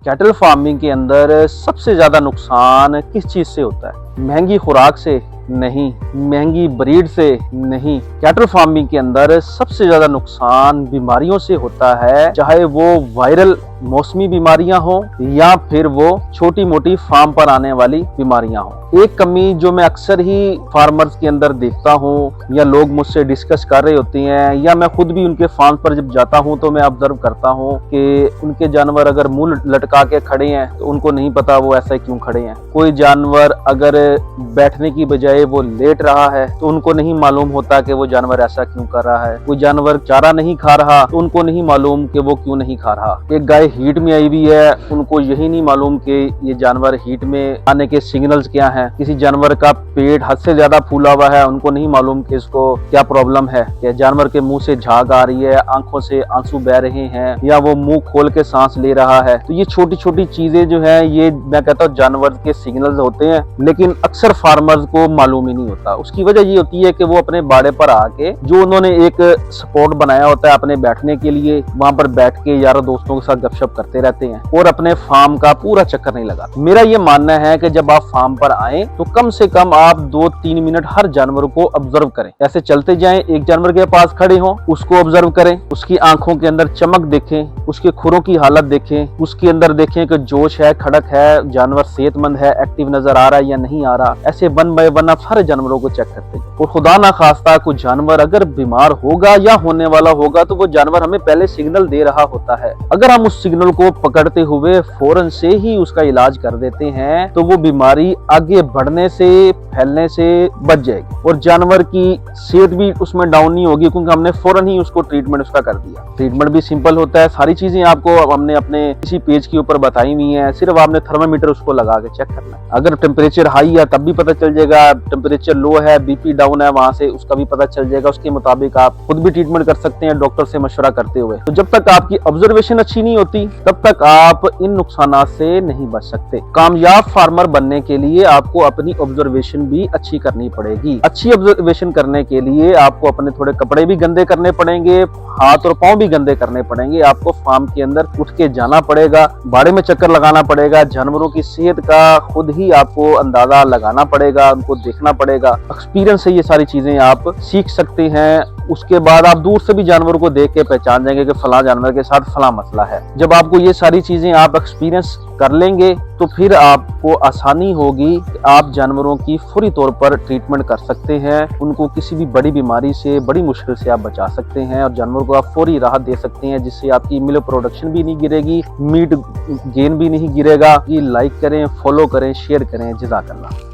Cattle farming के अंदर सबसे ज्यादा नुकसान किस चीज से होता है? महंगी खुराक से नहीं, महंगी ब्रीड से नहीं। कैटल फार्मिंग के अंदर सबसे ज्यादा नुकसान बीमारियों से होता है, चाहे वो वायरल मौसमी बीमारियां हो या फिर वो छोटी मोटी फार्म पर आने वाली बीमारियां हो। एक कमी जो मैं अक्सर ही फार्मर्स के अंदर देखता हूं या लोग मुझसे डिस्कस कर रहे होते हैं या मैं खुद भी उनके फार्म पर जब जाता हूं तो मैं ऑब्जर्व करता हूं कि उनके जानवर अगर मुंह लटका के खड़े हैं तो उनको नहीं पता वो ऐसा क्यों खड़े हैं। कोई जानवर अगर बैठने की बजाय वो लेट रहा है तो उनको नहीं मालूम होता कि वो जानवर ऐसा क्यों कर रहा है। कोई जानवर चारा नहीं खा रहा तो उनको नहीं मालूम कि वो क्यों नहीं खा रहा। एक गाय हीट में आई हुई है, उनको यही नहीं मालूम कि ये जानवर हीट में आने के सिग्नल्स क्या हैं। किसी जानवर का पेट हद से ज्यादा फूला हुआ है, उनको नहीं मालूम कि इसको क्या प्रॉब्लम है, कि जानवर के मुंह से झाग आ रही है, आंखों से आंसू बह रहे हैं या वो मुंह खोल के सांस ले रहा है। तो ये छोटी छोटी चीजें जो है ये मैं कहता हूँ जानवर के सिग्नल्स होते हैं, लेकिन अक्सर फार्मर्स को मालूम ही नहीं होता। उसकी वजह ये होती है कि वो अपने बाड़े पर आके जो उन्होंने एक स्पॉट बनाया होता है अपने बैठने के लिए, वहां पर बैठ के यारों दोस्तों के साथ गपशप करते रहते हैं और अपने फार्म का पूरा चक्कर नहीं लगाते। मेरा ये मानना है कि जब आप फार्म पर आए तो कम से कम आप 2-3 मिनट हर जानवर को ऑब्जर्व करें। ऐसे चलते जाएं, एक जानवर के पास खड़े हो, उसको ऑब्जर्व करें, उसकी आंखों के अंदर चमक देखें, उसके खुरों की हालत देखें, उसके अंदर देखें कि जोश है, खड़क है, जानवर सेहतमंद है, एक्टिव नजर आ रहा है या नहीं आ रहा। ऐसे वन बाय वन आप सारे जानवरों को चेक करते हैं। और खुदा ना खास्ता कोई जानवर अगर बीमार होगा या होने वाला होगा तो वो जानवर हमें पहले सिग्नल दे रहा होता है। अगर हम उस सिग्नल को पकड़ते हुए फौरन से ही उसका इलाज कर देते हैं तो वो बीमारी आगे बढ़ने से, फैलने से बच जाएगी और जानवर की सेहत भी उसमें डाउन नहीं होगी, क्योंकि हमने फौरन ही उसको ट्रीटमेंट उसका कर दिया। ट्रीटमेंट भी सिंपल होता है, सारी चीजें आपको हमने अपने इसी पेज के ऊपर बताई हुई है। सिर्फ आपने थर्मामीटर उसको लगा के चेक करना है। अगर टेम्परेचर हाई है तब भी पता चल जाएगा, टेम्परेचर लो है, बीपी डाउन है, वहां से उसका भी पता चल जाएगा। उसके मुताबिक आप खुद भी ट्रीटमेंट कर सकते हैं डॉक्टर से मशवरा करते हुए। तो जब तक आपकी ऑब्जर्वेशन अच्छी नहीं होती तब तक आप इन नुकसानात से नहीं बच सकते। कामयाब फार्मर बनने के लिए आपको अपनी ऑब्जर्वेशन भी अच्छी करनी पड़ेगी। अच्छी ऑब्जर्वेशन करने के लिए आपको अपने थोड़े कपड़े भी गंदे करने पड़ेंगे, हाथ और पांव भी गंदे करने पड़ेंगे। आपको फार्म के अंदर उठ के जाना पड़ेगा, बाड़े में चक्कर लगाना पड़ेगा, जानवरों की सेहत का खुद ही आपको अंदाजा लगाना पड़ेगा, उनको देखना पड़ेगा। एक्सपीरियंस से ये सारी चीजें आप सीख सकते हैं। उसके बाद आप दूर से भी जानवरों को देख के पहचान जाएंगे कि फला जानवर के साथ फला मसला है। जब आपको ये सारी चीजें आप एक्सपीरियंस कर लेंगे तो फिर आपको आसानी होगी कि आप जानवरों की फौरी तौर पर ट्रीटमेंट कर सकते हैं। उनको किसी भी बड़ी बीमारी से, बड़ी मुश्किल से आप बचा सकते हैं और जानवरों को आप फौरी राहत दे सकते हैं, जिससे आपकी मिल्क प्रोडक्शन भी नहीं गिरेगी, मीट गेन भी नहीं गिरेगा। ये लाइक करें, फॉलो करें, शेयर करें। जज़ाकल्लाह।